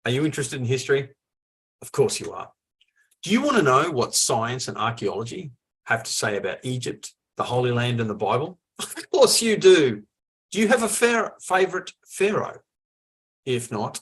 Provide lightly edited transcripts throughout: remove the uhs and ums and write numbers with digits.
Are you interested in history? Of course you are. Do you want to know what science and archaeology have to say about Egypt, the Holy Land, and the Bible? Of course you do. Do you have a favorite pharaoh? If not,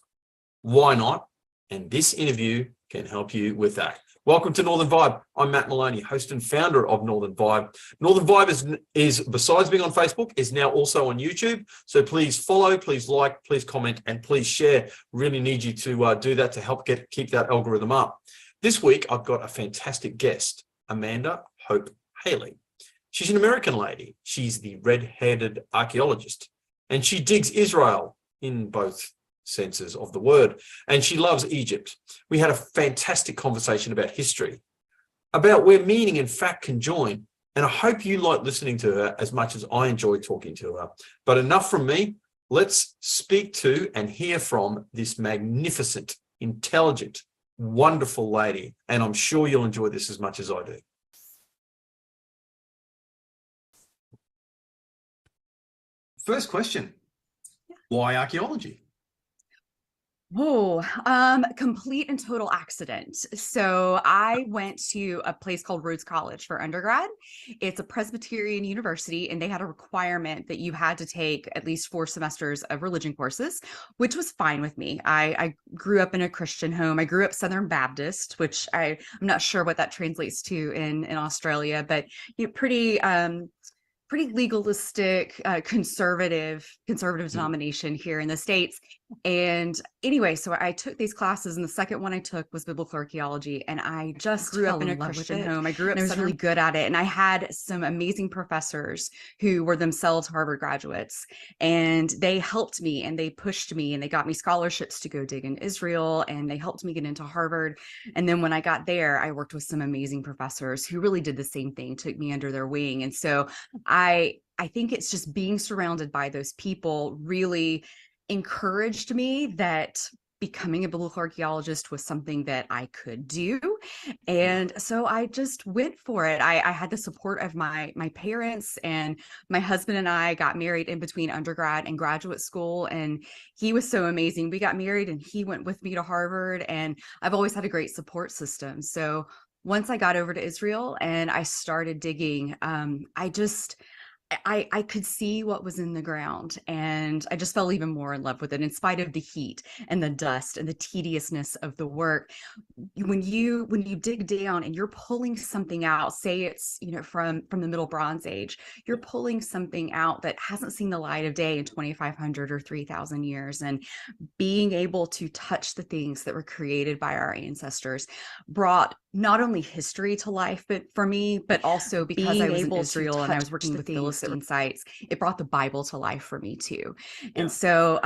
why not? And this interview can help you with that. Welcome to Northern Vibe. I'm Matt Maloney, host and founder of Northern Vibe. Northern Vibe is besides being on Facebook, is now also on YouTube. So please follow, please like, please comment, and please share. Really need you to do that to help keep that algorithm up. This week, I've got a fantastic guest, Amanda Hope Haley. She's an American lady. She's the red-headed archaeologist, and she digs Israel in both senses of the word, and she loves Egypt. We had a fantastic conversation about history, about where meaning and fact can join, and I hope you like listening to her as much as I enjoy talking to her. But enough from me. Let's speak to and hear from this magnificent, intelligent, wonderful lady, and I'm sure you'll enjoy this as much as I do. First question, why archaeology? Oh, complete and total accident. So I went to a place called Rhodes College for undergrad. It's a Presbyterian university, and they had a requirement that you had to take at least 4 semesters of religion courses, which was fine with me. I grew up in a Christian home. I grew up Southern Baptist, which I'm not sure what that translates to in Australia, but pretty legalistic, conservative denomination here in the States. And anyway, so I took these classes, and the second one I took was biblical archaeology, and I just grew up in a Christian home. I grew up and I was really good at it, and I had some amazing professors who were themselves Harvard graduates, and they helped me and they pushed me and they got me scholarships to go dig in Israel, and they helped me get into Harvard. And then when I got there, I worked with some amazing professors who really did the same thing, took me under their wing. And so I think it's just being surrounded by those people really encouraged me that becoming a biblical archaeologist was something that I could do. And so I just went for it. I had the support of my parents, and my husband and I got married in between undergrad and graduate school. And he was so amazing. We got married and he went with me to Harvard, and I've always had a great support system. So once I got over to Israel and I started digging, I could see what was in the ground, and I just fell even more in love with it in spite of the heat and the dust and the tediousness of the work. When you dig down and you're pulling something out, say it's, from the Middle Bronze Age, you're pulling something out that hasn't seen the light of day in 2,500 or 3,000 years, and being able to touch the things that were created by our ancestors brought not only history to life, but for me, but also because I was in Israel and I was working with Philistine sites, it brought the Bible to life for me too. And so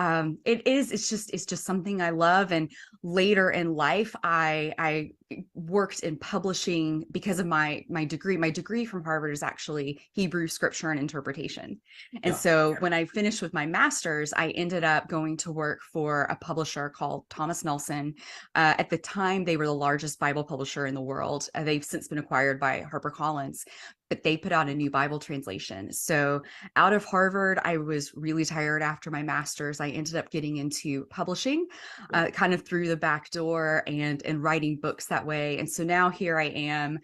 it's just something I love. And later in life, I worked in publishing because of my degree. My degree from Harvard is actually Hebrew scripture and interpretation. And so when I finished with my master's, I ended up going to work for a publisher called Thomas Nelson. At the time, they were the largest Bible publisher in the world. They've since been acquired by HarperCollins, but they put out a new Bible translation. So out of Harvard, I was really tired after my master's. I ended up getting into publishing, kind of through the back door, and writing books that way. And so now here I am,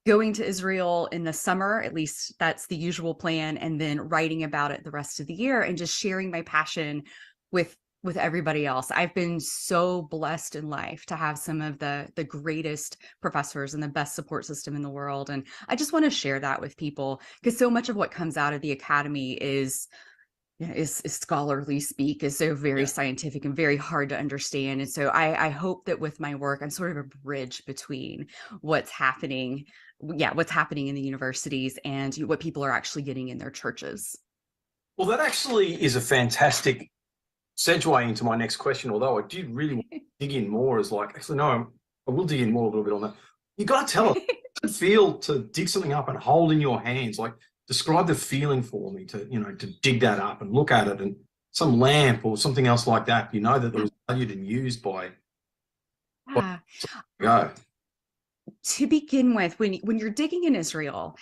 going to Israel in the summer, at least that's the usual plan, and then writing about it the rest of the year and just sharing my passion with everybody else. I've been so blessed in life to have some of the greatest professors and the best support system in the world. And I just want to share that with people, because so much of what comes out of the academy is scholarly speak, is so very scientific and very hard to understand. And so I hope that with my work, I'm sort of a bridge between what's happening in the universities and what people are actually getting in their churches. Well, that actually is a fantastic segue into my next question, although I did really want to dig in more. I will dig in more a little bit on that. You got to tell us, how does it feel to dig something up and hold in your hands? Like, describe the feeling for me to dig that up and look at it, and some lamp or something else like that, that it was valued and used by. To begin with, when you're digging in Israel,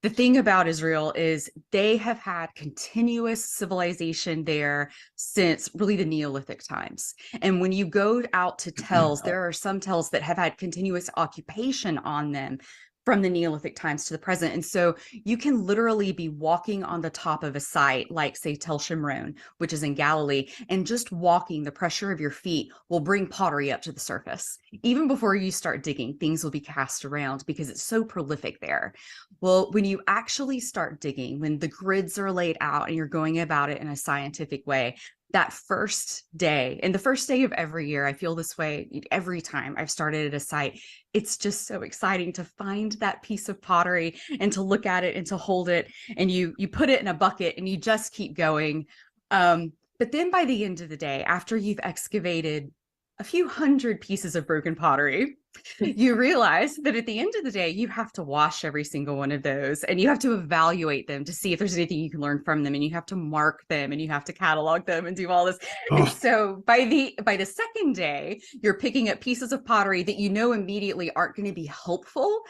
The thing about Israel is they have had continuous civilization there since really the Neolithic times. And when you go out to tells, there are some tells that have had continuous occupation on them from the Neolithic times to the present. And so you can literally be walking on the top of a site like, say, Tel Shimron, which is in Galilee, and just walking, the pressure of your feet will bring pottery up to the surface. Even before you start digging, things will be cast around because it's so prolific there. Well, when you actually start digging, when the grids are laid out and you're going about it in a scientific way, that first day, and the first day of every year, I feel this way every time I've started at a site. It's just so exciting to find that piece of pottery and to look at it and to hold it, and you put it in a bucket and you just keep going. But then by the end of the day, after you've excavated a few hundred pieces of broken pottery, you realize that at the end of the day, you have to wash every single one of those, and you have to evaluate them to see if there's anything you can learn from them, and you have to mark them, and you have to catalog them and do all this. And so by the second day, you're picking up pieces of pottery that you know immediately aren't going to be helpful,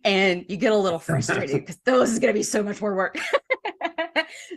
and you get a little frustrated because those is going to be so much more work.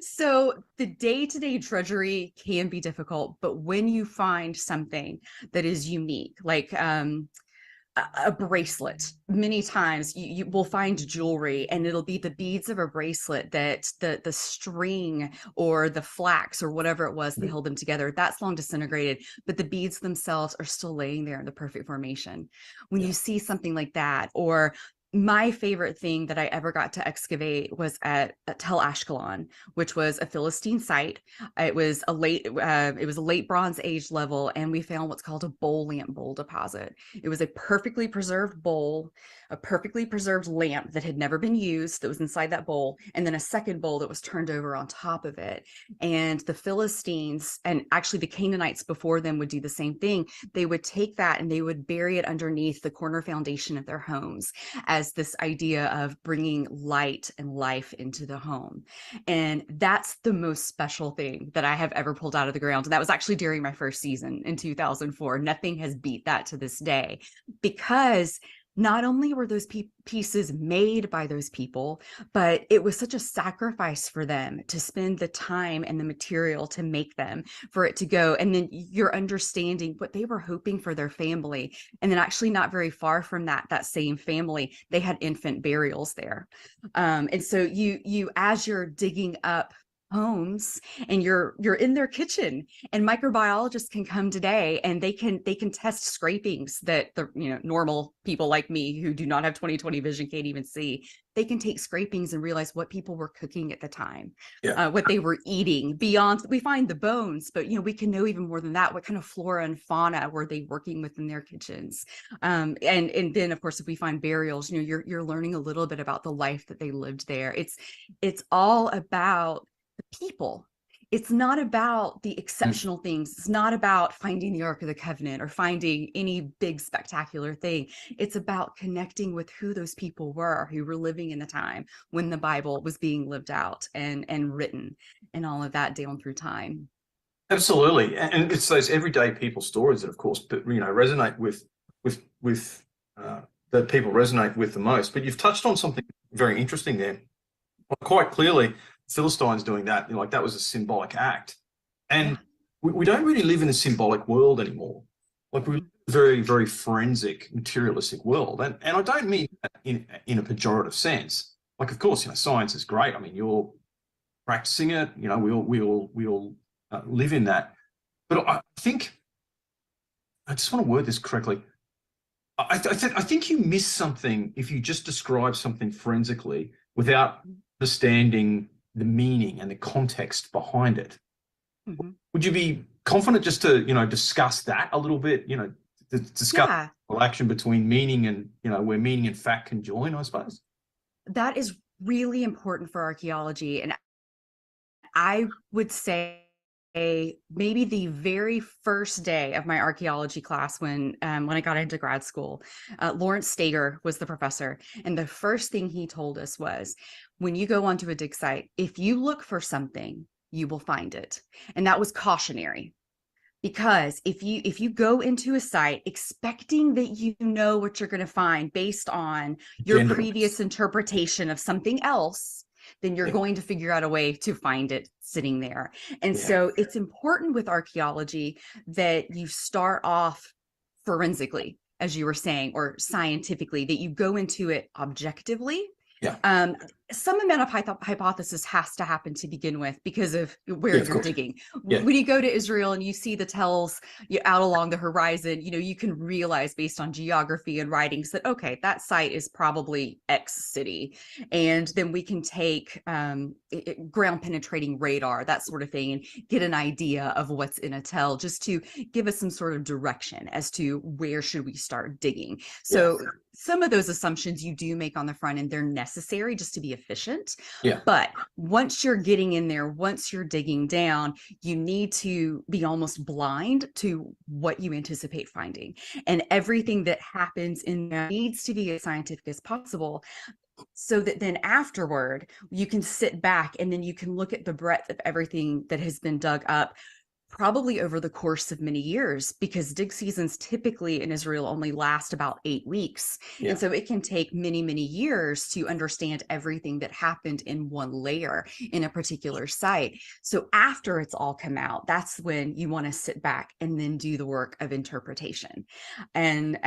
So the day-to-day drudgery can be difficult, but when you find something that is unique, like a bracelet, many times you will find jewelry and it'll be the beads of a bracelet that the string or the flax or whatever it was that held them together, that's long disintegrated, but the beads themselves are still laying there in the perfect formation. When you see something like that, or my favorite thing that I ever got to excavate was at Tel Ashkelon, which was a Philistine site. It was a late Bronze Age level, and we found what's called a lamp bowl deposit. It was a perfectly preserved bowl, a perfectly preserved lamp that had never been used that was inside that bowl, and then a second bowl that was turned over on top of it. And the Philistines, and actually the Canaanites before them, would do the same thing. They would take that and they would bury it underneath the corner foundation of their homes as this idea of bringing light and life into the home. And that's the most special thing that I have ever pulled out of the ground. And that was actually during my first season in 2004. Nothing has beat that to this day, because not only were those pieces made by those people, but it was such a sacrifice for them to spend the time and the material to make them, for it to go. And then you're understanding what they were hoping for their family. And then actually not very far from that same family, they had infant burials there. And so you as you're digging up homes and you're in their kitchen, and microbiologists can come today and they can test scrapings that the normal people like me who do not have 20/20 vision can't even see. They can take scrapings and realize what people were cooking at the time, what they were eating. Beyond, we find the bones, but we can know even more than that. What kind of flora and fauna were they working with in their kitchens? And then of course, if we find burials, you're learning a little bit about the life that they lived there. It's all about the people. It's not about the exceptional things. It's not about finding the Ark of the Covenant or finding any big spectacular thing. It's about connecting with who those people were who were living in the time when the Bible was being lived out and written, and all of that down through time. Absolutely. And it's those everyday people stories that, of course, resonate with that people resonate with the most. But you've touched on something very interesting there. Quite clearly, Philistines doing that, like that was a symbolic act. And we don't really live in a symbolic world anymore. Like we live in a very, very forensic, materialistic world. And I don't mean that in a pejorative sense. Like, of course, science is great. I mean, you're practicing it, we all live in that. But I think, I just want to word this correctly. I think you miss something if you just describe something forensically without understanding the meaning and the context behind it. Would you be confident just to discuss that a little bit, to discuss the action between meaning and where meaning and fact can join, I suppose? That is really important for archaeology. And I would say maybe the very first day of my archaeology class when I got into grad school, Lawrence Stager was the professor. And the first thing he told us was, when you go onto a dig site, if you look for something, you will find it. And that was cautionary. Because if you go into a site expecting that you know what you're going to find based on your Gender previous interpretation of something else, then you're yeah, going to figure out a way to find it sitting there. And yeah, so it's important with archaeology that you start off forensically, as you were saying, or scientifically, that you go into it objectively. yeah, Um, some amount of hypothesis has to happen to begin with because of where yeah, of you're course. digging. Yeah, When you go to Israel and you see the tells out along the horizon, you can realize based on geography and writings that, okay, that site is probably X city. And then we can take ground penetrating radar, that sort of thing, and get an idea of what's in a tell, just to give us some sort of direction as to where should we start digging. yeah, So some of those assumptions you do make on the front end, they're necessary just to be efficient. yeah, But once you're getting in there, once you're digging down, you need to be almost blind to what you anticipate finding. And everything that happens in there needs to be as scientific as possible, so that then afterward you can sit back and then you can look at the breadth of everything that has been dug up, probably over the course of many years, because dig seasons typically in Israel only last about 8 weeks. yeah, And so it can take many, many years to understand everything that happened in one layer in a particular site. So after it's all come out, that's when you want to sit back and then do the work of interpretation. And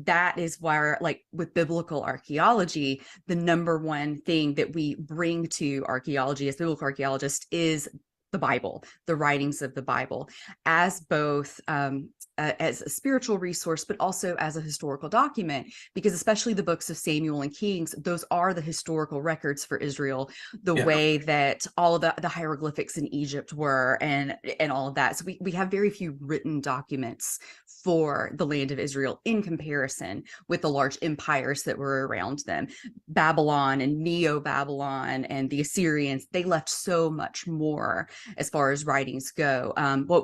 that is where, like with biblical archaeology, the number one thing that we bring to archaeology as biblical archaeologists is the Bible, the writings of the Bible, as both as a spiritual resource, but also as a historical document, because especially the books of Samuel and Kings, those are the historical records for Israel, the yeah, way that all of the hieroglyphics in Egypt were, and all of that. So we have very few written documents for the land of Israel in comparison with the large empires that were around them. Babylon and Neo-Babylon and the Assyrians, they left so much more as far as writings go.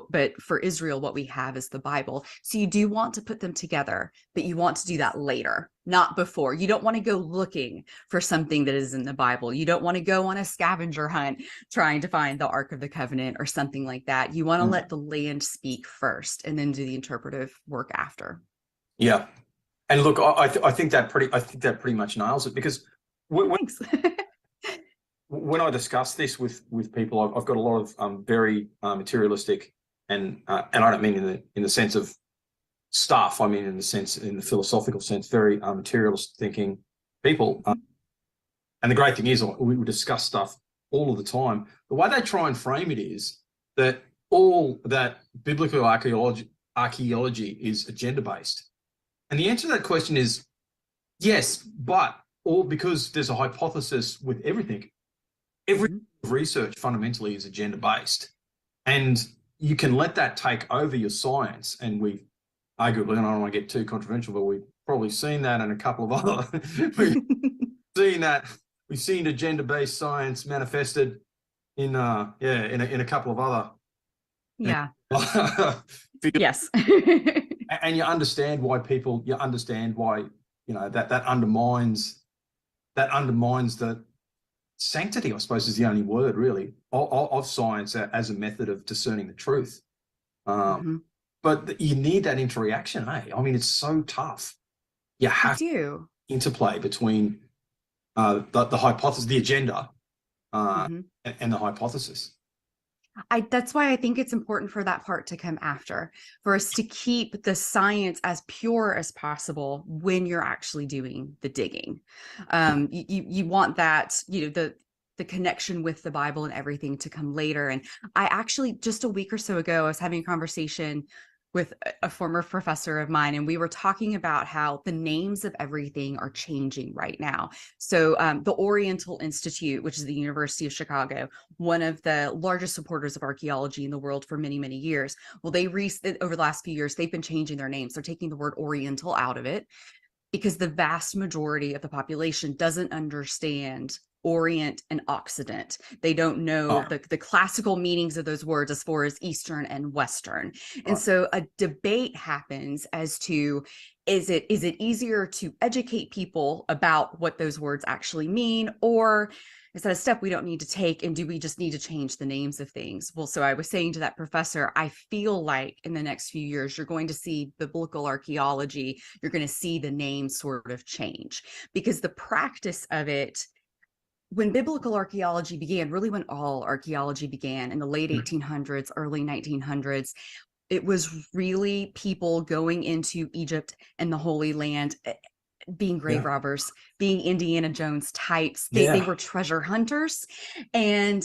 But for Israel, what we have is the Bible. So you do want to put them together, but you want to do that later, not before. You don't want to go looking for something that is in the Bible. You don't want to go on a scavenger hunt trying to find the Ark of the Covenant or something like that. You want to let the land speak first and then do the interpretive work after. yeah. And look, I think that pretty much nails it, because Thanks. when I discuss this with people, I've got a lot of very materialistic, and I don't mean in the sense of stuff. I mean in the philosophical sense, very materialist thinking people. And the great thing is, we discuss stuff all of the time. The way they try and frame it is that all that biblical archaeology is agenda based, and the answer to that question is yes, but all because there's a hypothesis with everything. Every research fundamentally is agenda based, and you can let that take over your science. And we arguably, and I don't want to get too controversial, but we've probably seen that in a couple of other we've seen agenda based science manifested in in a couple of other Yeah. figures. Yes. And you understand why that undermines the sanctity, I suppose, is the only word really of science as a method of discerning the truth. But you need that interaction, eh? I mean, it's so tough. You have to interplay between the hypothesis, the agenda, and the hypothesis. That's why I think it's important for that part to come after, for us to keep the science as pure as possible when you're actually doing the digging. You want that, the connection with the Bible and everything to come later. And I actually, just a week or so ago, I was having a conversation with a former professor of mine, and we were talking about how the names of everything are changing right now. So the Oriental Institute, which is the University of Chicago, one of the largest supporters of archaeology in the world for many, many years. Well, over the last few years, they've been changing their names. They're taking the word Oriental out of it, because the vast majority of the population doesn't understand Orient and Occident. They don't know the classical meanings of those words as far as Eastern and Western. And so a debate happens as to, is it easier to educate people about what those words actually mean, or is that a step we don't need to take, and do we just need to change the names of things? Well, so I was saying to that professor, I feel like in the next few years you're going to see biblical archaeology, you're going to see the name sort of change, because the practice of it, when biblical archaeology began, really when all archaeology began in the late 1800s, early 1900s, it was really people going into Egypt and the Holy Land, being grave robbers, being Indiana Jones types. They were treasure hunters. And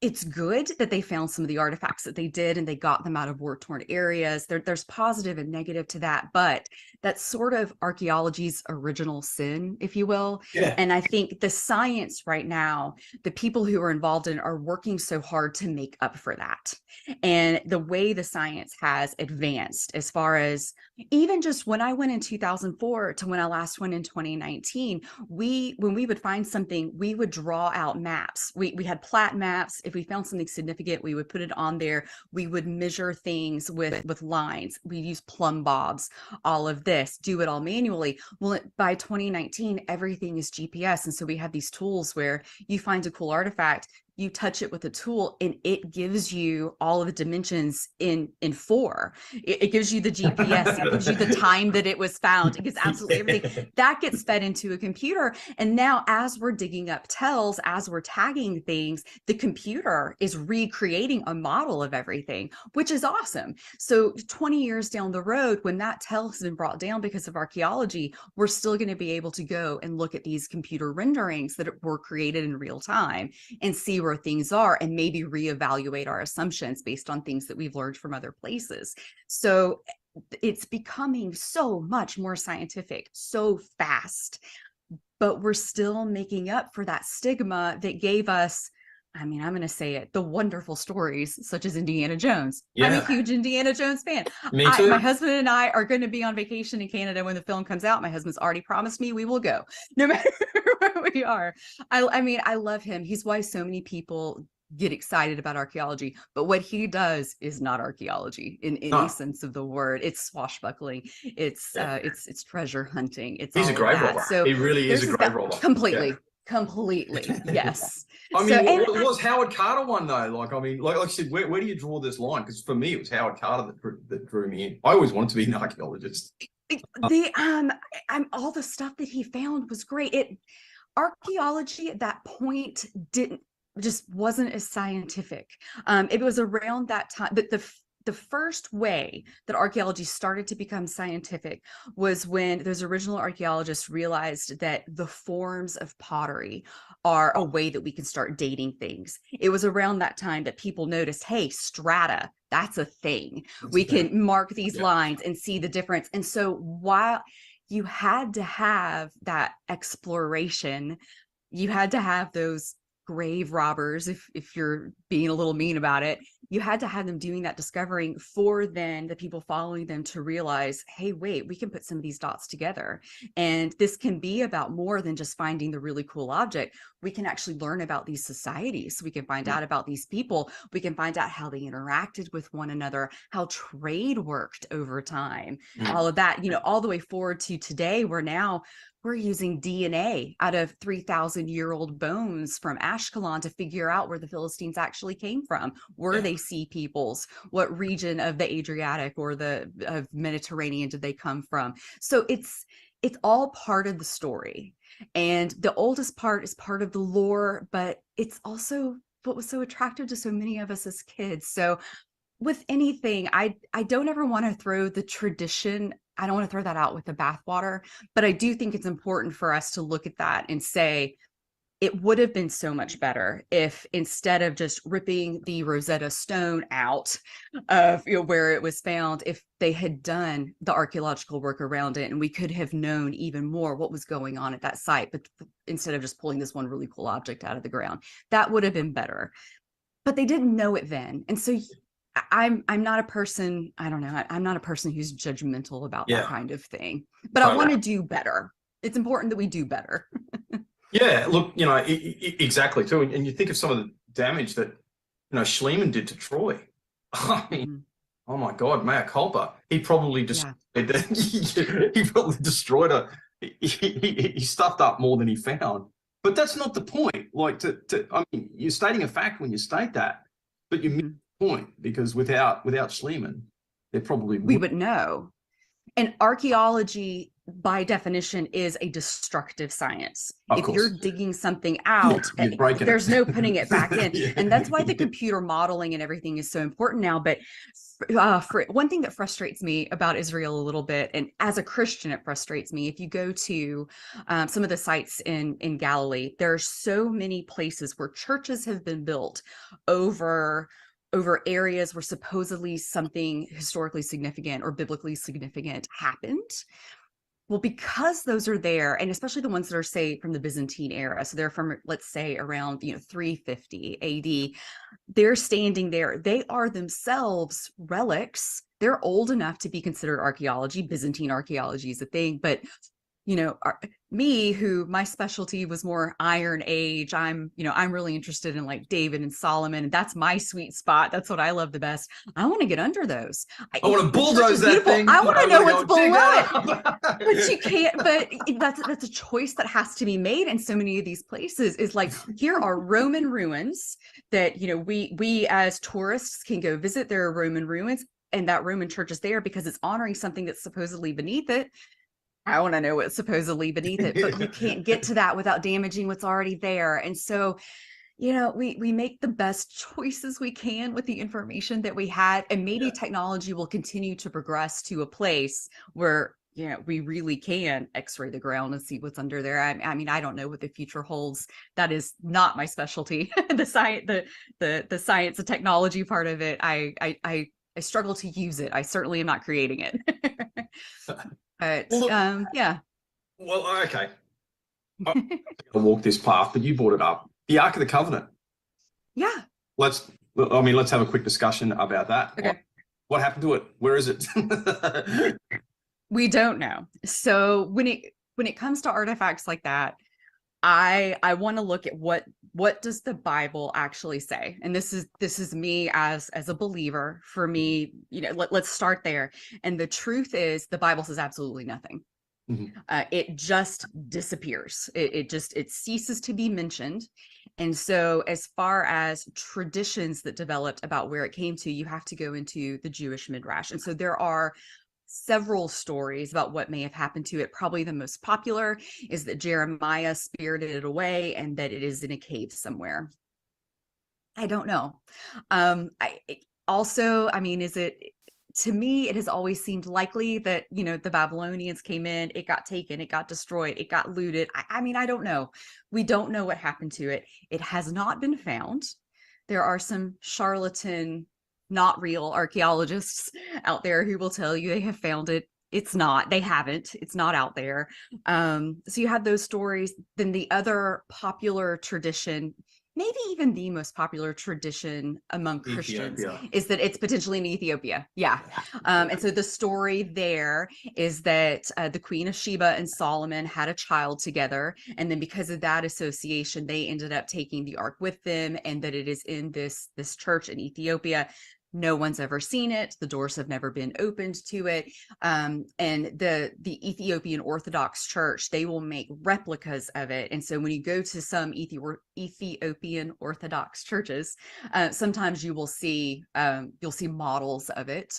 it's good that they found some of the artifacts that they did and they got them out of war-torn areas. There's positive and negative to that, but that's sort of archaeology's original sin, if you will. And I think the science right now, the people who are involved in it are working so hard to make up for that. And the way the science has advanced, as far as even just when I went in 2004 to when I last went in 2019, when we would find something, we would draw out maps. We had plat maps. If we found something significant, we would put it on there. We would measure things with lines. We use plumb bobs, all of this, do it all manually. Well, by 2019, everything is GPS. And so we have these tools where you find a cool artifact, you touch it with a tool, and it gives you all of the dimensions in 4. It gives you the GPS, it gives you the time that it was found, it gives absolutely everything. That gets fed into a computer. And now as we're digging up tells, as we're tagging things, the computer is recreating a model of everything, which is awesome. So 20 years down the road, when that tell has been brought down because of archaeology, we're still going to be able to go and look at these computer renderings that were created in real time and see where things are, and maybe reevaluate our assumptions based on things that we've learned from other places. So it's becoming so much more scientific, so fast, but we're still making up for that stigma that gave us, I mean, I'm going to say it, the wonderful stories such as Indiana Jones. I'm a huge Indiana Jones fan. Me too. My husband and I are going to be on vacation in Canada when the film comes out. My husband's already promised me we will go, no matter where we are. I mean, I love him. He's why so many people get excited about archaeology, but what he does is not archaeology in any sense of the word. It's swashbuckling. It's treasure hunting. It's He's all a grave of that. robber. So He really is a grave robber. Completely. Completely, yes. I mean, what was Howard Carter one though? Like, I mean, like I said, where do you draw this line? Because for me, it was Howard Carter that drew me in. I always wanted to be an archaeologist. All the stuff that he found was great. Archaeology at that point just wasn't as scientific. It was around that time, but the first way that archaeology started to become scientific was when those original archaeologists realized that the forms of pottery are a way that we can start dating things. It was around that time that people noticed, hey, strata, that's a thing. We can mark these lines and see the difference. And so while you had to have that exploration, you had to have those grave robbers, if you're being a little mean about it, you had to have them doing that discovering for then the people following them to realize, hey, wait, we can put some of these dots together. And this can be about more than just finding the really cool object. We can actually learn about these societies. We can find out about these people. We can find out how they interacted with one another, how trade worked over time, all of that, all the way forward to today, where now we're using DNA out of 3,000-year-old bones from Ashkelon to figure out where the Philistines actually came from. Were they sea peoples? What region of the Adriatic or the Mediterranean did they come from? So it's all part of the story. And the oldest part is part of the lore, but it's also what was so attractive to so many of us as kids. So with anything, I don't ever want to throw the tradition. I don't want to throw that out with the bathwater, but I do think it's important for us to look at that and say, it would have been so much better if instead of just ripping the Rosetta Stone out of where it was found, if they had done the archaeological work around it, and we could have known even more what was going on at that site, but instead of just pulling this one really cool object out of the ground, that would have been better. But they didn't know it then. And so I'm not a person, I don't know, I'm not a person who's judgmental about that kind of thing, but I want to do better. It's important that we do better. Yeah, look, exactly too. And you think of some of the damage that, Schliemann did to Troy. I mean, Oh my God, mea culpa. He probably Yeah. he probably destroyed a. He stuffed up more than he found. But that's not the point. Like I mean, you're stating a fact when you state that, but you miss Mhm. the point because without Schliemann, there probably We would. would know. And archaeology, by definition, is a destructive science. Of If you're course, digging something out, you're breaking there's no putting it back in. And that's why the it. computer modeling and everything is so important now. But for one thing that frustrates me about Israel a little bit, and as a Christian, it frustrates me. If you go to some of the sites in Galilee, there are so many places where churches have been built over areas where supposedly something historically significant or biblically significant happened. Well, because those are there, and especially the ones that are, say, from the Byzantine era, so they're from, let's say, around 350 AD, they're standing there. They are themselves relics. They're old enough to be considered archaeology. Byzantine archaeology is a thing, but me, who my specialty was more Iron Age, I'm really interested in like David and Solomon, and that's my sweet spot. That's what I love the best. I want to get under those. I want to bulldoze that thing. I want to know what's below it. but you can't. But that's a choice that has to be made. And so many of these places is like, here are Roman ruins that we as tourists can go visit. There are Roman ruins, and that Roman church is there because it's honoring something that's supposedly beneath it. I want to know what's supposedly beneath it, but you can't get to that without damaging what's already there. And so, we make the best choices we can with the information that we have, and maybe technology will continue to progress to a place where we really can x-ray the ground and see what's under there. I mean, I don't know what the future holds. That is not my specialty. The science and technology part of it, I struggle to use it. I certainly am not creating it. But Well, yeah. Well, okay. I'll walk this path, but you brought it up. The Ark of the Covenant. Yeah. Let's have a quick discussion about that. Okay. What happened to it? Where is it? We don't know. So when it comes to artifacts like that, I want to look at what does the Bible actually say? And this is me as a believer. For me, let's start there. And the truth is, the Bible says absolutely nothing. Mhm. It just disappears. It ceases to be mentioned. And so as far as traditions that developed about where it came to, you have to go into the Jewish Midrash. And so there are several stories about what may have happened to it. Probably the most popular is that Jeremiah spirited it away and that it is in a cave somewhere. I don't know. To me, it has always seemed likely that, the Babylonians came in, it got taken, it got destroyed, it got looted. I mean, I don't know. We don't know what happened to it. It has not been found. There are some charlatan, not real archaeologists out there who will tell you they have found it. They haven't, it's not out there. So you have those stories. Then the other popular tradition, maybe even the most popular tradition among Christians, is that it's potentially in Ethiopia. Yeah. And so the story there is that the Queen of Sheba and Solomon had a child together. And then because of that association, they ended up taking the ark with them, and that it is in this church in Ethiopia. No one's ever seen it. The doors have never been opened to it. And the Ethiopian Orthodox Church, they will make replicas of it. And so when you go to some Ethiopian Orthodox churches, sometimes you'll see models of it.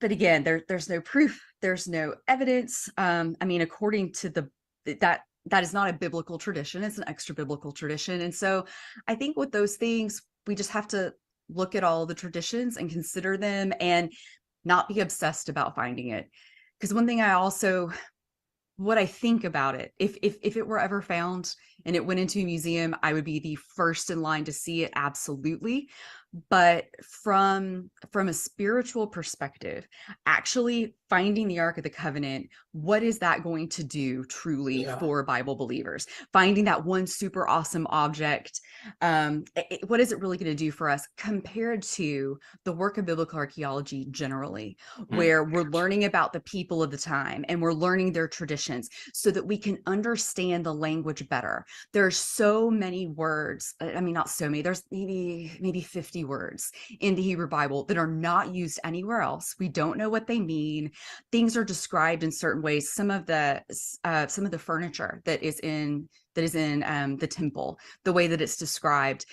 But again, there's no proof. There's no evidence. According to that is not a biblical tradition. It's an extra biblical tradition. And so I think with those things, we just have to look at all the traditions and consider them and not be obsessed about finding it. Because one thing what I think about it, if it were ever found and it went into a museum, I would be the first in line to see it. Absolutely. But from a spiritual perspective, actually finding the Ark of the Covenant, what is that going to do truly for Bible believers? Finding that one super awesome object, what is it really going to do for us compared to the work of biblical archaeology generally, where we're learning about the people of the time and we're learning their traditions so that we can understand the language better. There are so many words. I mean, not so many. There's maybe 50 keywords in the Hebrew Bible that are not used anywhere else. We don't know what they mean. Things are described in certain ways. Some of the furniture that is in the temple, the way that it's described,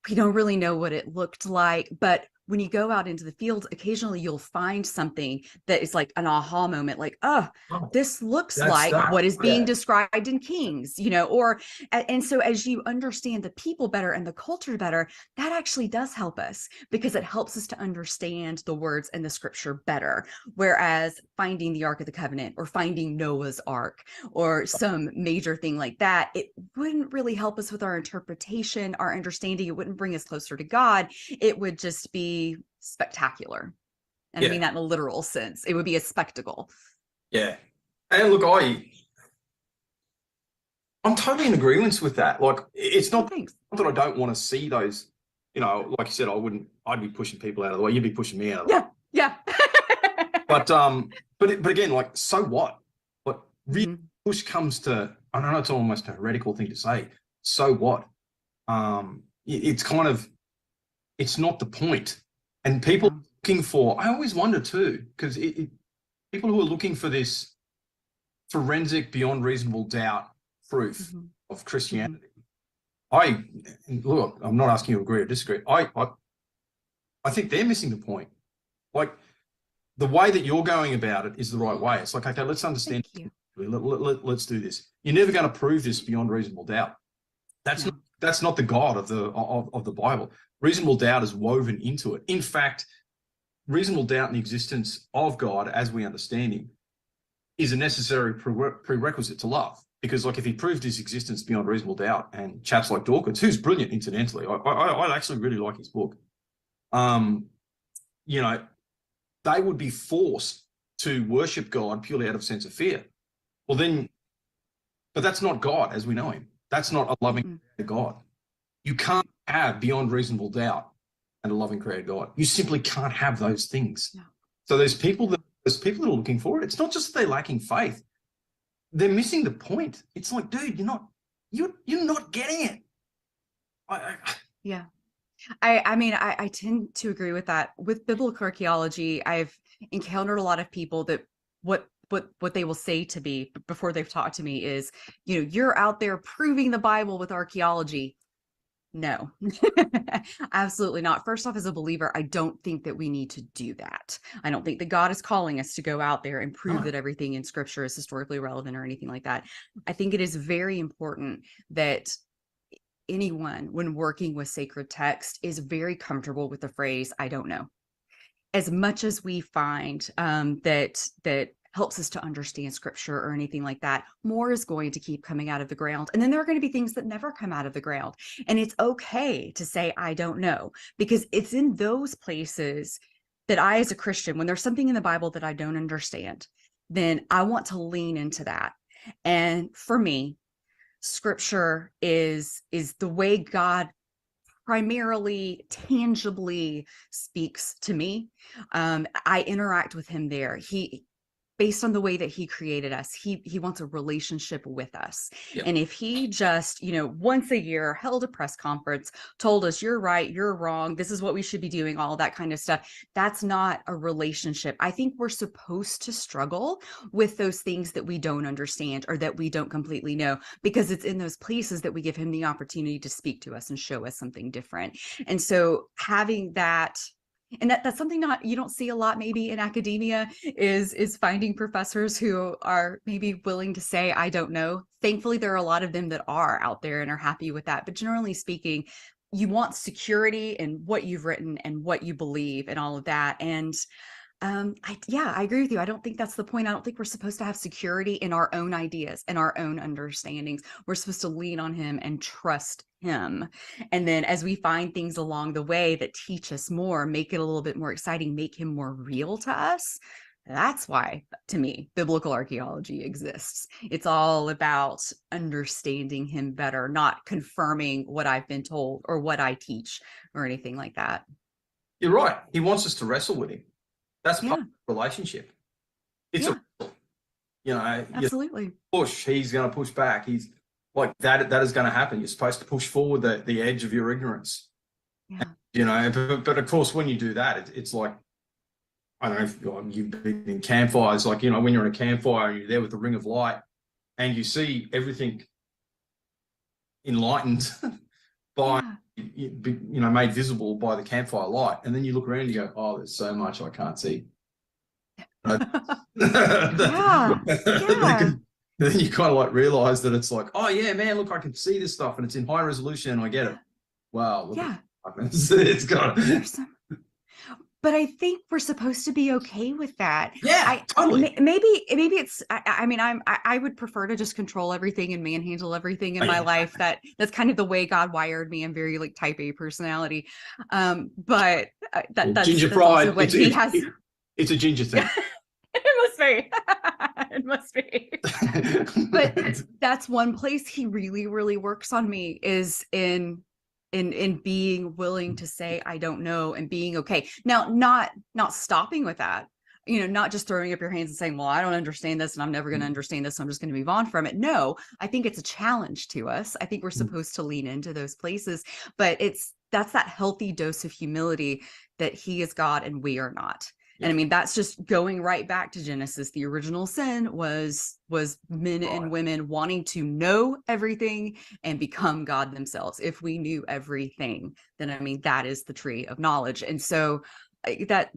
we don't really know what it looked like. But when you go out into the fields, occasionally you'll find something that is like an aha moment, like, oh, Oh, this looks that's like that. what is being Yeah. described in Kings, or, and so as you understand the people better and the culture better, that actually does help us, because it helps us to understand the words and the scripture better. Whereas finding the Ark of the Covenant or finding Noah's Ark or some major thing like that, it wouldn't really help us with our interpretation, our understanding. It wouldn't bring us closer to God. It would just be spectacular. And I mean that in a literal sense. It would be a spectacle. Yeah. And look, I'm totally in agreement with that. Like, it's not that I don't want to see those, like you said, I'd be pushing people out of the way. You'd be pushing me out of the way. Yeah. But again, like, so what? Like, really, push comes to, I don't know, it's almost a heretical thing to say. So what? It's kind of, it's not the point. And people looking for, I always wonder too, because people who are looking for this forensic, beyond reasonable doubt proof of Christianity. Look, I'm not asking you to agree or disagree. I think they're missing the point. Like, the way that you're going about it is the right way. It's like, okay, let's understand. Let's do this. You're never going to prove this beyond reasonable doubt. That's not the God of the Bible. Reasonable doubt is woven into it. In fact, reasonable doubt in the existence of God, as we understand him, is a necessary prerequisite to love. Because, like, if he proved his existence beyond reasonable doubt, and chaps like Dawkins, who's brilliant, incidentally, I actually really like his book, they would be forced to worship God purely out of a sense of fear. Well, then, but that's not God as we know him. That's not a loving God. You can't have beyond reasonable doubt and a loving created God. You simply can't have those things. No. So there's people that are looking for it. It's not just that they're lacking faith. They're missing the point. It's like, dude, you're not getting it. I mean, I tend to agree with that. With biblical archaeology, I've encountered a lot of people that what they will say to me before they've talked to me is, you're out there proving the Bible with archaeology. No, absolutely not. First off, as a believer, I don't think that we need to do that. I don't think that God is calling us to go out there and prove that everything in scripture is historically relevant or anything like that. I think it is very important that anyone, when working with sacred text, is very comfortable with the phrase, I don't know. As much as we find that helps us to understand scripture or anything like that, more is going to keep coming out of the ground. And then there are going to be things that never come out of the ground. And it's okay to say, I don't know, because it's in those places that I, as a Christian, when there's something in the Bible that I don't understand, then I want to lean into that. And for me, scripture is the way God primarily tangibly speaks to me. I interact with him there. Based on the way that he created us, he wants a relationship with us. And if he just, once a year held a press conference, told us, you're right, you're wrong, this is what we should be doing, all that kind of stuff, that's not a relationship. I think we're supposed to struggle with those things that we don't understand or that we don't completely know, because it's in those places that we give him the opportunity to speak to us and show us something different. And so having that, and that's something you don't see a lot maybe in academia, is finding professors who are maybe willing to say, I don't know. Thankfully, there are a lot of them that are out there and are happy with that. But generally speaking, you want security in what you've written and what you believe and all of that. And I agree with you. I don't think that's the point. I don't think we're supposed to have security in our own ideas and our own understandings. We're supposed to lean on him and trust him. And then as we find things along the way that teach us more, make it a little bit more exciting, make him more real to us. That's why, to me, biblical archaeology exists. It's all about understanding him better, not confirming what I've been told or what I teach or anything like that. You're right. He wants us to wrestle with him. That's part of the relationship. It's absolutely. Push. He's going to push back. He's like that. That is going to happen. You're supposed to push forward the edge of your ignorance. Yeah. You know, but of course, when you do that, it's like, I don't know if you've been in campfires, like, you know, when you're in a campfire and you're there with the ring of light and you see everything enlightened by, Yeah. you know, made visible by the campfire light. And then you look around and you go, oh, there's so much I can't see. Yeah. Yeah. Then you kind of like realize that it's like, oh yeah, man, look, I can see this stuff and it's in high resolution and I get it. Wow. Look Yeah. it's got There's some, but I think we're supposed to be okay with that. yeah, totally. Maybe it's, I mean, I would prefer to just control everything and manhandle everything in my life. That's kind of the way God wired me. I'm very like type A personality. But Ginger that's pride. also what he has. It's a ginger thing. It must be. It must be. But that's one place he really, really works on me, is in being willing to say I don't know and being okay. Now, not stopping with that, you know, not just throwing up your hands and saying, well, I don't understand this and I'm never going to understand this, so I'm just going to move on from it. No, I think it's a challenge to us. I think we're supposed to lean into those places, but that's that healthy dose of humility that he is God and we are not. And I mean, that's just going right back to Genesis. The original sin was men and women wanting to know everything and become God themselves. If we knew everything, then I mean, that is the tree of knowledge. And so that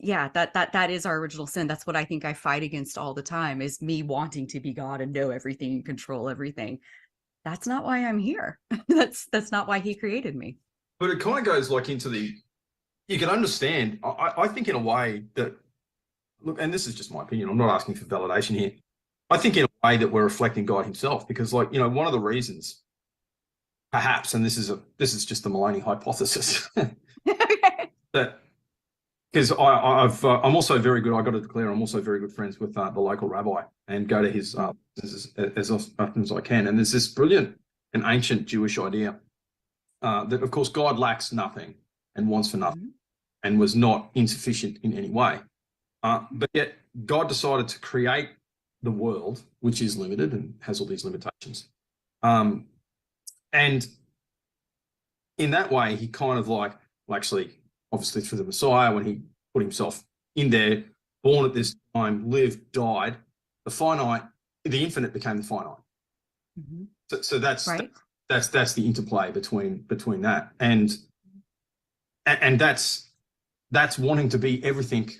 is our original sin. That's what I think I fight against all the time, is me wanting to be God and know everything and control everything. That's not why I'm here. That's not why he created me. But it kind of goes like into you can understand, I think in a way that, look, and this is just my opinion, I'm not asking for validation here. I think in a way that we're reflecting God himself, because like, you know, one of the reasons perhaps, and this is just the Maloney hypothesis, that because I'm also very good, I got to declare, I'm also very good friends with the local rabbi and go to his as often as I can. And there's this brilliant and ancient Jewish idea that of course God lacks nothing and wants for nothing and was not insufficient in any way. But yet God decided to create the world, which is limited and has all these limitations. And in that way, he kind of like, well, actually, obviously through the Messiah, when he put himself in there, born at this time, lived, died, the infinite became the finite. So that's right. That's the interplay between that. And that's wanting to be everything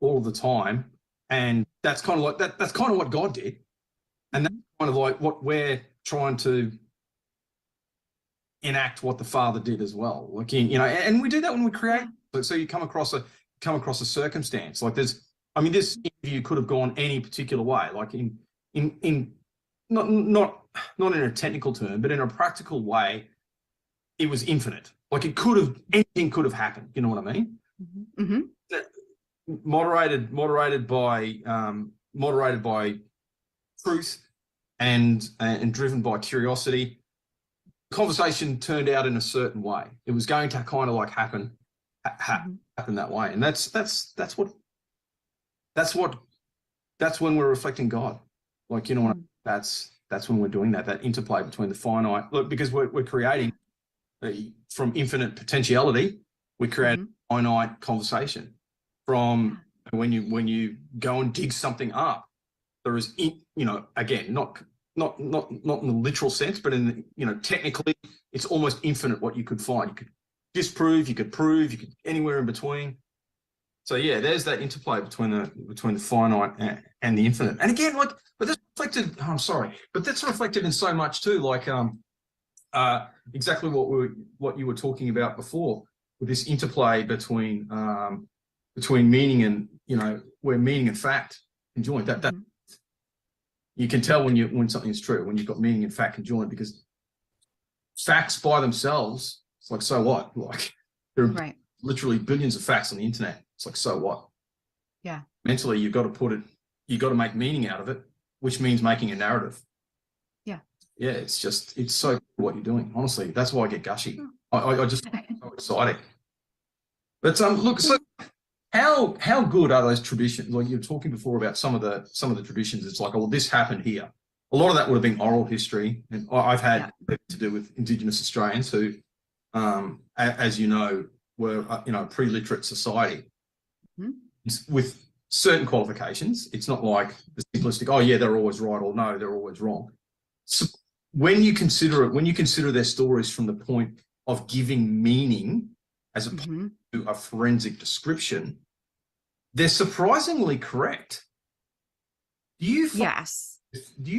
all the time. And that's kind of like that's kind of what God did. And that's kind of like what we're trying to enact, what the Father did as well. Like, you know, and we do that when we create. So you come across a circumstance like this interview could have gone any particular way, like in not in a technical term, but in a practical way, it was infinite. Like anything could have happened. You know what I mean? Moderated by truth and driven by curiosity. Conversation turned out in a certain way. It was going to kind of like happen that way, and that's when we're reflecting God. Like, you know what? That's when we're doing that interplay between the finite. Look, because we're creating from infinite potentiality, we create a finite conversation. From when you go and dig something up, there is, you know, again, not in the literal sense, but in the, you know, technically, it's almost infinite what you could find. You could disprove, you could prove, you could anywhere in between. So yeah, there's that interplay between the finite and the infinite. And again, like, but that's reflected. Oh, I'm sorry, but that's reflected in so much too. Like exactly what you were talking about before, with this interplay between meaning and, you know, where meaning and fact conjoined. That you can tell when something's true, when you've got meaning and fact conjoined, because facts by themselves, it's like, so what? Like, there are literally billions of facts on the internet. It's like, so what? Yeah. Mentally, you've got to make meaning out of it, which means making a narrative. Yeah. Yeah, it's so cool what you're doing. Honestly, that's why I get gushy. I just so exciting. But look, so how good are those traditions? Like, you were talking before about some of the traditions. It's like, oh, this happened here. A lot of that would have been oral history, and I've had to do with Indigenous Australians who as you know, were a pre-literate society with certain qualifications. It's not like the simplistic, oh yeah, they're always right, or no, they're always wrong. So when you consider their stories from the point of giving meaning as opposed to a forensic description, they're surprisingly correct. Do you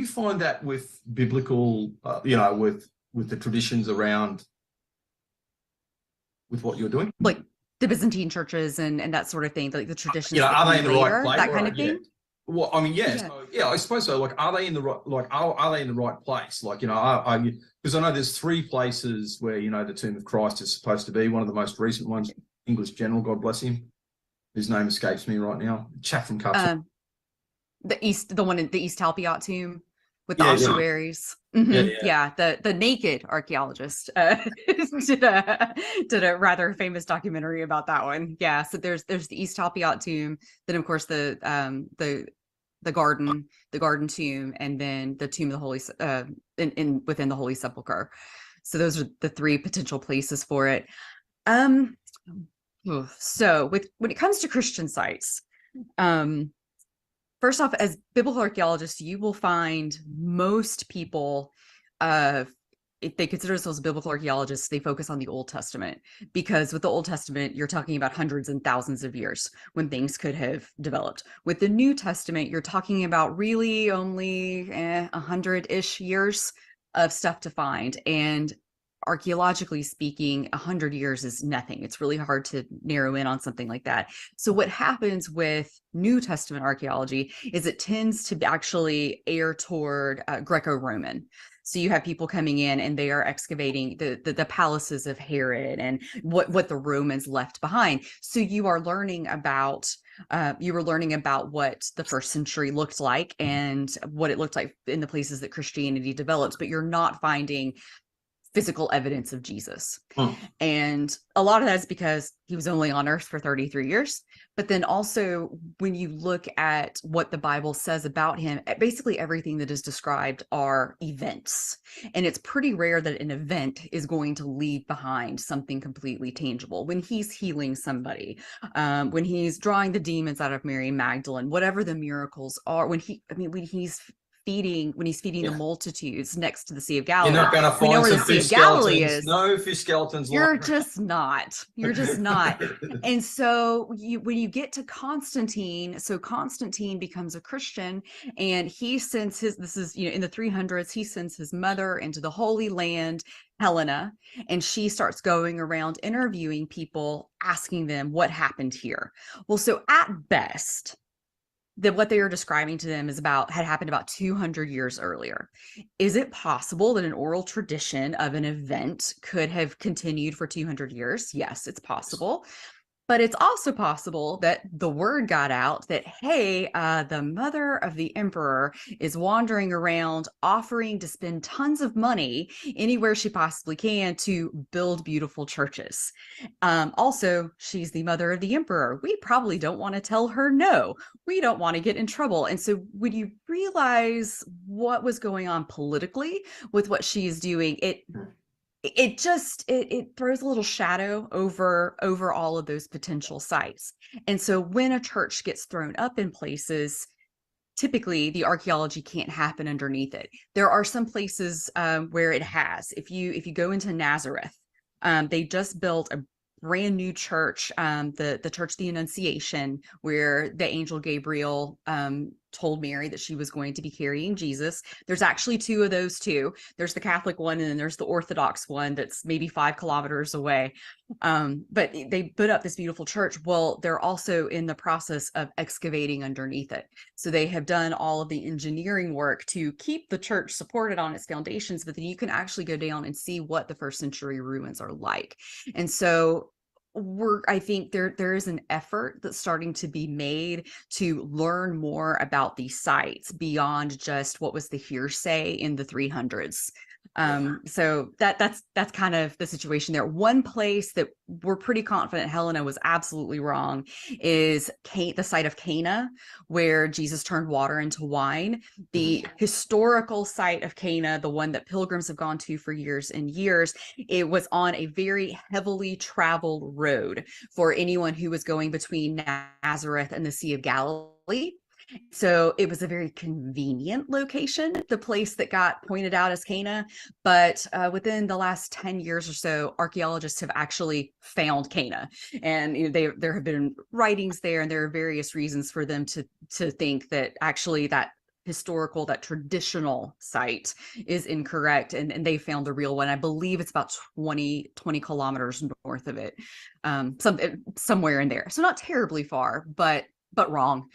find that with biblical, with the traditions around with what you're doing, like the Byzantine churches and that sort of thing, like the traditions, are they in the right place? that kind of thing? Well, I mean, I suppose so. Like, are they in the right? Like, are they in the right place? Like, because I know there's 3 places where the tomb of Christ is supposed to be. One of the most recent ones, English general, God bless him, whose name escapes me right now. Chap from Cups. The one in the East Talpiot tomb with the ossuaries. The naked archaeologist did a rather famous documentary about that one. Yeah, so there's the East Talpiot tomb, then of course the garden tomb, and then the tomb of the Holy within the Holy Sepulchre. So those are the 3 potential places for it. So when it comes to Christian sites, first off, as biblical archaeologists, you will find most people, if they consider themselves biblical archaeologists, they focus on the Old Testament, because with the Old Testament, you're talking about hundreds and thousands of years when things could have developed. With the New Testament, you're talking about really only 100-ish years of stuff to find. And archaeologically speaking, 100 years is nothing. It's really hard to narrow in on something like that. So what happens with New Testament archaeology is it tends to actually err toward Greco-Roman. So you have people coming in and they are excavating the palaces of Herod and what the Romans left behind. So you are learning about what the first century looked like and what it looked like in the places that Christianity developed, but you're not finding physical evidence of Jesus. And a lot of that is because he was only on earth for 33 years. But then also when you look at what the Bible says about him, basically everything that is described are events. And it's pretty rare that an event is going to leave behind something completely tangible. When he's healing somebody, when he's drawing the demons out of Mary Magdalene, whatever the miracles are, when he's feeding the multitudes next to the Sea of Galilee. You're not going to find some fish skeletons. No fish skeletons. You're just not. And so when you get to Constantine, so Constantine becomes a Christian, and he sends in the 300s, he sends his mother into the Holy Land, Helena, and she starts going around interviewing people, asking them what happened here. Well, so at best, that what they are describing to them had happened about 200 years earlier. Is it possible that an oral tradition of an event could have continued for 200 years? Yes, it's possible. But it's also possible that the word got out that, hey, the mother of the emperor is wandering around offering to spend tons of money anywhere she possibly can to build beautiful churches. Also, she's the mother of the emperor. We probably don't want to tell her no. We don't want to get in trouble. And so when you realize what was going on politically with what she is doing, it throws a little shadow over all of those potential sites. And so when a church gets thrown up in places, typically the archaeology can't happen underneath it. There are some places where it has. If you go into Nazareth, they just built a brand new church, the Church of the Annunciation, where the angel Gabriel told Mary that she was going to be carrying Jesus. There's actually 2 of those too. There's the Catholic one, and then there's the Orthodox one that's maybe 5 kilometers away. But they put up this beautiful church. Well, they're also in the process of excavating underneath it. So they have done all of the engineering work to keep the church supported on its foundations, but then you can actually go down and see what the first century ruins are like. And so I think there is an effort that's starting to be made to learn more about these sites beyond just what was the hearsay in the 300s. So that's kind of the situation there. One place that we're pretty confident Helena was absolutely wrong is the site of Cana, where Jesus turned water into wine. The historical site of Cana, the one that pilgrims have gone to for years and years, it was on a very heavily traveled road for anyone who was going between Nazareth and the Sea of Galilee. So it was a very convenient location, the place that got pointed out as Cana. But within the last 10 years or so, archaeologists have actually found Cana. And there have been writings there, and there are various reasons for them to think that actually that traditional site is incorrect, and they found the real one. I believe it's about 20 kilometers north of it, somewhere in there. So not terribly far, but wrong.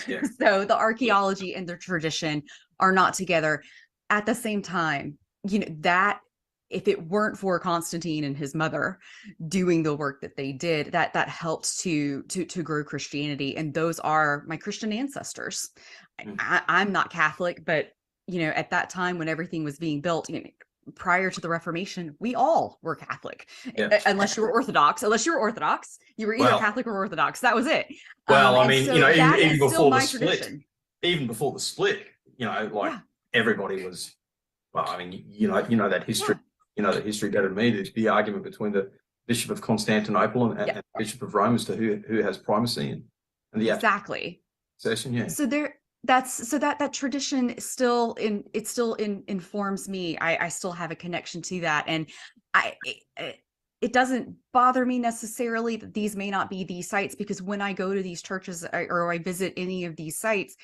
Yeah. So the archaeology and the tradition are not together. At the same time, that if it weren't for Constantine and his mother doing the work that they did, that helped to grow Christianity. And those are my Christian ancestors. I'm not Catholic, but at that time when everything was being built, prior to the Reformation, we all were Catholic, unless you were Orthodox. You were either Catholic or Orthodox. That was it. Well, I mean, so even before the split, everybody was. Well, I mean, that history. You know the history better than me. There's the argument between the Bishop of Constantinople and the Bishop of Rome as to who has primacy and the exactly session. Yeah. So that tradition still informs me. I still have a connection to that, and it doesn't bother me necessarily that these may not be these sites, because when I go to these churches or I visit any of these sites,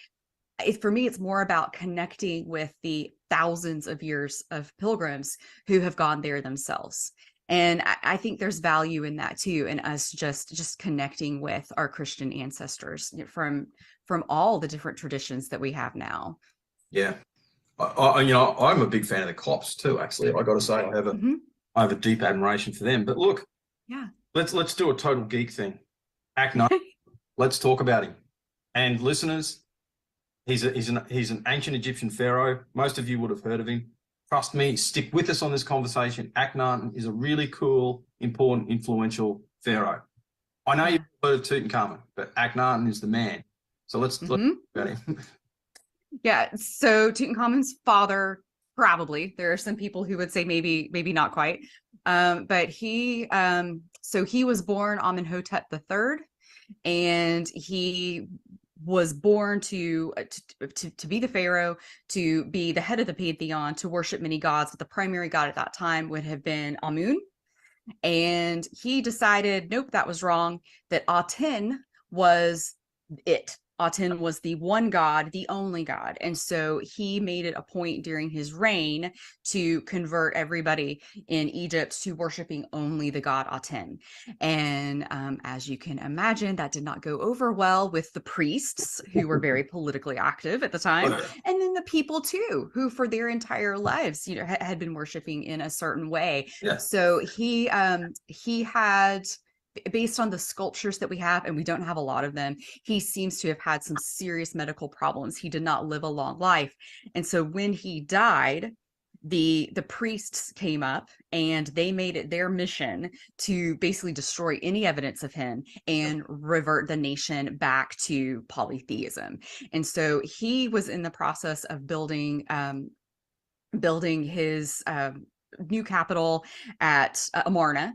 for me, it's more about connecting with the thousands of years of pilgrims who have gone there themselves. And I think there's value in that too, in us just connecting with our Christian ancestors from all the different traditions that we have now. Yeah. I'm a big fan of the Copts too, actually. I got to say, I have a deep admiration for them. But look, let's do a total geek thing. Akhenaten, let's talk about him. And listeners, he's an ancient Egyptian pharaoh. Most of you would have heard of him. Trust me, stick with us on this conversation. Akhenaten is a really cool, important, influential pharaoh. I know you've heard of Tutankhamun, but Akhenaten is the man. So let's talk about him. Yeah. So Tutankhamun's father, probably. There are some people who would say maybe not quite. But he was born Amenhotep III, and he was born to be the pharaoh, to be the head of the pantheon, to worship many gods, but the primary god at that time would have been Amun. And he decided, nope, that was wrong, that Aten was it. Aten was the one god, the only god. And so he made it a point during his reign to convert everybody in Egypt to worshiping only the god Aten. And as you can imagine, that did not go over well with the priests, who were very politically active at the time, and then the people too, who for their entire lives, had been worshiping in a certain way. Yeah. So he had, based on the sculptures that we have, and we don't have a lot of them, he seems to have had some serious medical problems. He did not live a long life. And so when he died, the priests came up and they made it their mission to basically destroy any evidence of him and revert the nation back to polytheism. And so he was in the process of building his new capital at Amarna.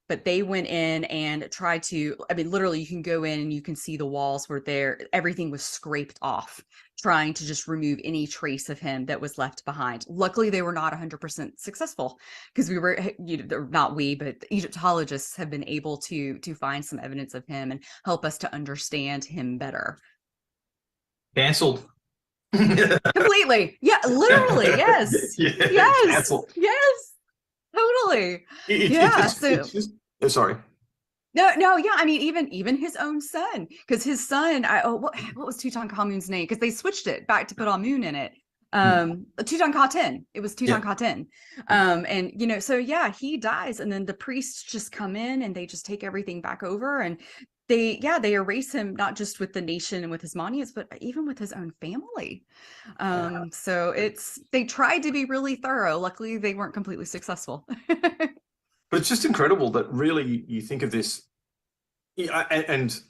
But they went in and tried to, literally you can go in and you can see the walls were there. Everything was scraped off, trying to just remove any trace of him that was left behind. Luckily, they were not 100% successful, because but Egyptologists have been able to find some evidence of him and help us to understand him better. Cancelled. Completely. Yeah, literally. Yes. Yes. Canceled. Yes. Totally. Sorry. No, yeah. Even his own son, because his son, what was Tutankhamun's name? Because they switched it back to put Amun in it. Tutankhaten. It was Tutankhaten. And so he dies, and then the priests just come in and they just take everything back over, and they erase him not just with the nation and with his monuments, but even with his own family. So they tried to be really thorough. Luckily, they weren't completely successful. But it's just incredible that really you think of this, and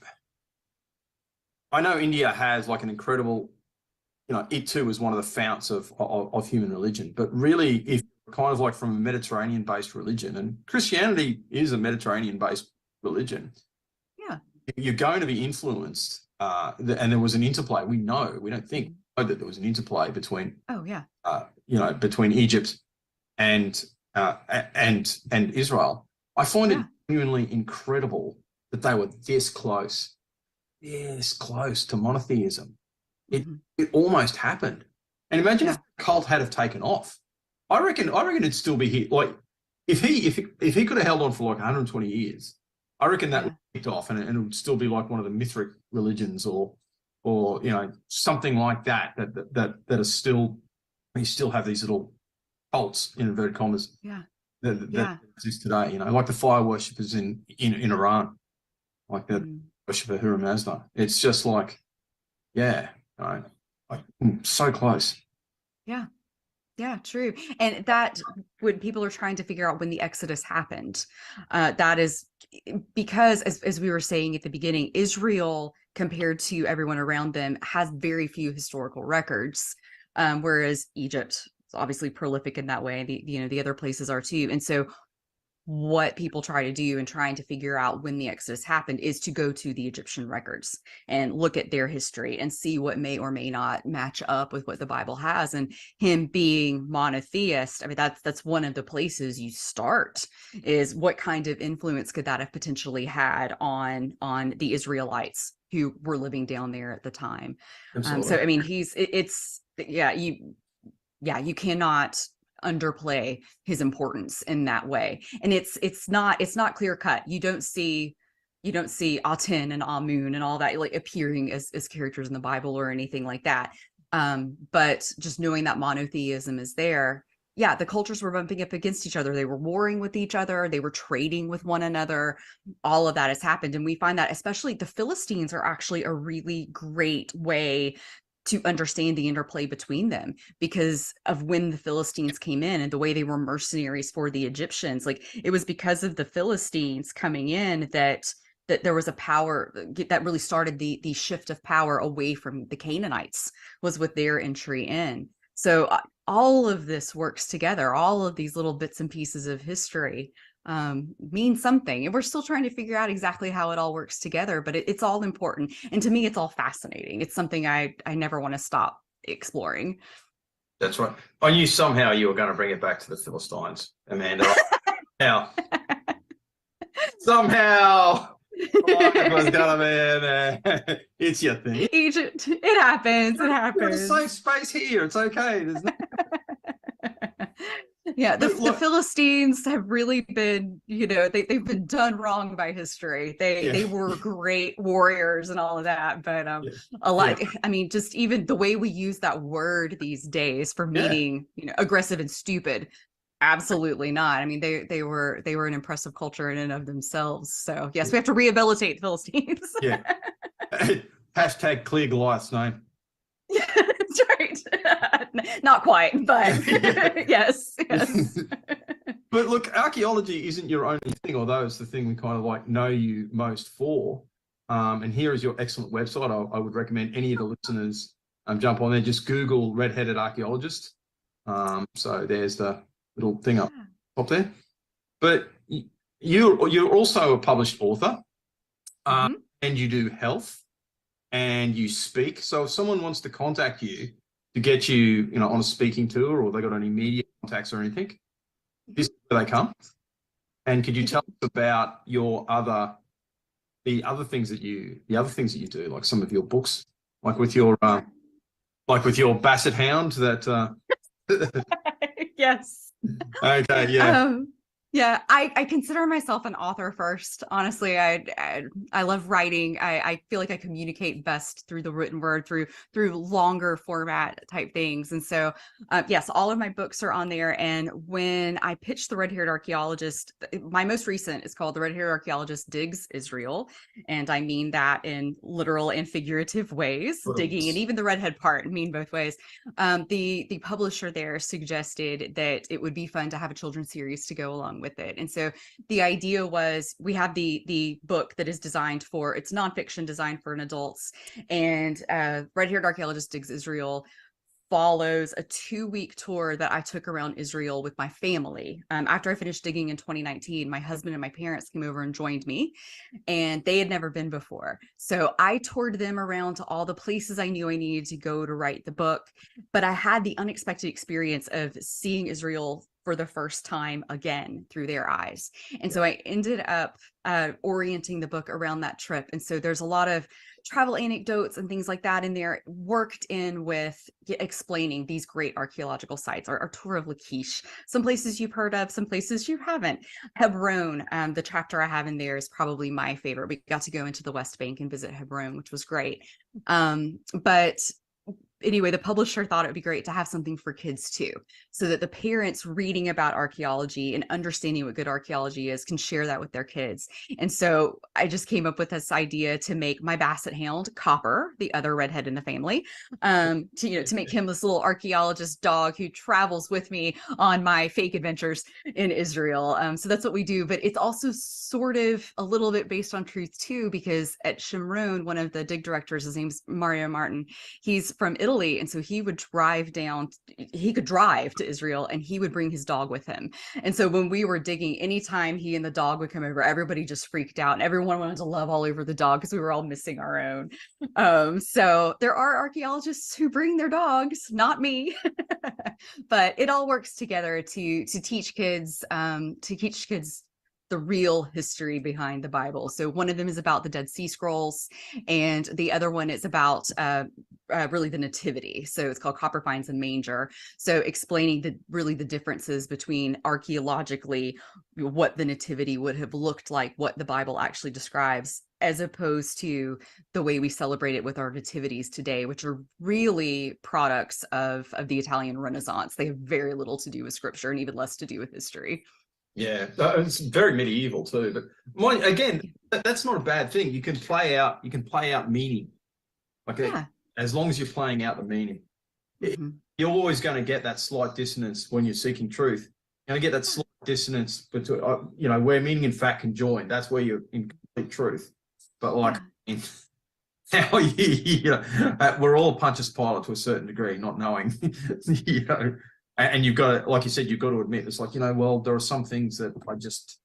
I know India has like an incredible, it too is one of the founts of human religion. But really, if kind of like from a Mediterranean-based religion, and Christianity is a Mediterranean-based religion, yeah, you're going to be influenced. And there was an interplay. We don't think that there was an interplay between, between Egypt and Israel. I find it genuinely incredible that they were this close to monotheism. It almost happened. And imagine if the cult had have taken off. I reckon it'd still be here. Like if he could have held on for like 120 years, I reckon that would have kicked off, and it would still be like one of the Mithric religions or something like that are still, we still have these little cults in inverted commas that exist today, like the fire worshippers in Iran, like the worshipper Hura Mazda. It's just like, so close. Yeah, true. And that, when people are trying to figure out when the Exodus happened, that is because, as we were saying at the beginning, Israel, compared to everyone around them, has very few historical records, whereas Egypt is obviously prolific in that way. The other places are too. And so what people try to do in trying to figure out when the Exodus happened is to go to the Egyptian records and look at their history and see what may or may not match up with what the Bible has. And him being monotheist, I mean, that's one of the places you start, is what kind of influence could that have potentially had on the Israelites who were living down there at the time. So I mean, you cannot underplay his importance in that way. And it's not clear cut. You don't see Aten and Amun and all that like appearing as characters in the Bible or anything like that. But just knowing that monotheism is there, the cultures were bumping up against each other. They were warring with each other. They were trading with one another. All of that has happened. And we find that especially the Philistines are actually a really great way to understand the interplay between them, because of when the Philistines came in and the way they were mercenaries for the Egyptians. Like, it was because of the Philistines coming in that there was a power that really started the shift of power away from the Canaanites, was with their entry in. So all of this works together. All of these little bits and pieces of history mean something, and we're still trying to figure out exactly how it all works together, but it's all important. And to me, it's all fascinating. It's something I never want to stop exploring. That's right. I knew somehow you were going to bring it back to the Philistines, Amanda. Somehow it was gonna be it's your thing. Egypt. It happens. It happens. We're in a safe space here. It's okay. There's no... The Philistines have really been, they've been done wrong by history. They were great warriors and all of that, but a lot. I mean, just even the way we use that word these days for meaning, aggressive and stupid. Absolutely not. I mean, they were an impressive culture in and of themselves. So yes, we have to rehabilitate the Philistines. Hashtag clear Goliath's name. Yeah, that's right. Not quite, but yes. But look, archaeology isn't your only thing, although it's the thing we kind of like know you most for. And here is your excellent website. I would recommend any of the listeners jump on there. Just Google redheaded archaeologist. So there's the little thing up there. But you're also a published author, and you do health. And you speak. So if someone wants to contact you to get you, on a speaking tour, or they got any media contacts or anything, this is where they come. And could you tell us about the other things that you do, like some of your books, like with your Basset Hound that. Yes. Okay. Yeah. Yeah, I consider myself an author first. Honestly, I love writing. I feel like I communicate best through the written word, through longer format type things. And so, yes, all of my books are on there. And when I pitched the Red-Haired Archaeologist, my most recent is called The Red-Haired Archaeologist Digs Israel, and I mean that in literal and figurative ways. Digging and even the redhead part mean both ways. The publisher there suggested that it would be fun to have a children's series to go along with it. And so the idea was, we have the book that is designed for, it's nonfiction designed for an adults, and Red-Haired Archaeologist Digs Israel follows a 2-week tour that I took around Israel with my family. After I finished digging in 2019, my husband and my parents came over and joined me, and they had never been before. So I toured them around to all the places I knew I needed to go to write the book. But I had the unexpected experience of seeing Israel for the first time again through their eyes. And so I ended up orienting the book around that trip. And so there's a lot of travel anecdotes and things like that in there, worked in with explaining these great archaeological sites. Our tour of Lachish, some places you've heard of, some places you haven't. Hebron, the chapter I have in there is probably my favorite. We got to go into the West Bank and visit Hebron, which was great. But anyway, the publisher thought it would be great to have something for kids too, so that the parents reading about archaeology and understanding what good archaeology is can share that with their kids. And so I just came up with this idea to make my basset hound Copper, the other redhead in the family, to make him this little archaeologist dog who travels with me on my fake adventures in Israel. So that's what we do. But it's also sort of a little bit based on truth too, because at Shimron, one of the dig directors, his name's Mario Martin, he's from Italy. And so he would drive down, he could drive to Israel, and he would bring his dog with him. And so when we were digging, anytime he and the dog would come over, everybody just freaked out, and everyone wanted to love all over the dog because we were all missing our own. So there are archaeologists who bring their dogs, not me, but it all works together to teach kids, the real history behind the Bible. So one of them is about the Dead Sea Scrolls, and the other one is about really the Nativity. So it's called Copper Finds a Manger. So explaining the differences between archaeologically what the Nativity would have looked like, what the Bible actually describes, as opposed to the way we celebrate it with our nativities today, which are really products of the Italian Renaissance. They have very little to do with scripture and even less to do with history. Yeah, it's very medieval too. But again, that's not a bad thing. You can play out meaning. Okay, as long as you're playing out the meaning, you're always going to get that slight dissonance when you're seeking truth. You're going to get that slight dissonance between, where meaning and fact can join. That's where you're in complete truth. But how we're all Pontius Pilate to a certain degree, not knowing, And you've got to, like you said, you've got to admit, it's like, well, there are some things that I just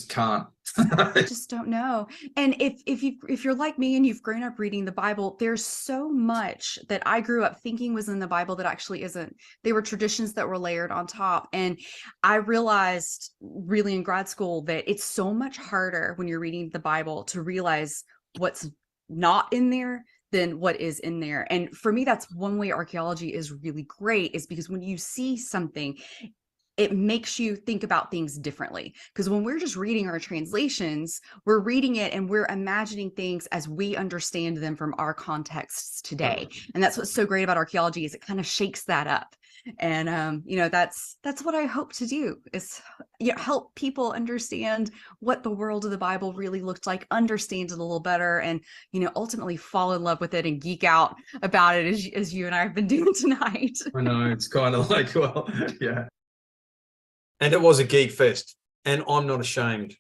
can't. I just don't know. And if you're like me and you've grown up reading the Bible, there's so much that I grew up thinking was in the Bible that actually isn't. They were traditions that were layered on top. And I realized really in grad school that it's so much harder when you're reading the Bible to realize what's not in there than what is in there. And for me, that's one way archaeology is really great, is because when you see something, it makes you think about things differently. Because when we're just reading our translations, we're reading it and we're imagining things as we understand them from our contexts today. And that's what's so great about archaeology, is it kind of shakes that up. And that's what I hope to do, is help people understand what the world of the Bible really looked like, understand it a little better, and ultimately fall in love with it and geek out about it as you and I have been doing tonight. I know, it's kind of like, well, yeah. And it was a geek fest, and I'm not ashamed.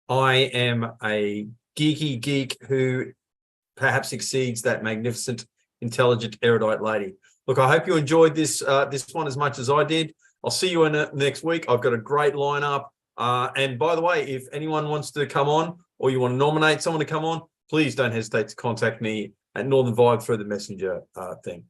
I am a geeky geek who perhaps exceeds that magnificent, intelligent, erudite lady. Look, I hope you enjoyed this one as much as I did. I'll see you in next week. I've got a great lineup. And by the way, if anyone wants to come on, or you want to nominate someone to come on, please don't hesitate to contact me at Northern Vibe through the messenger thing.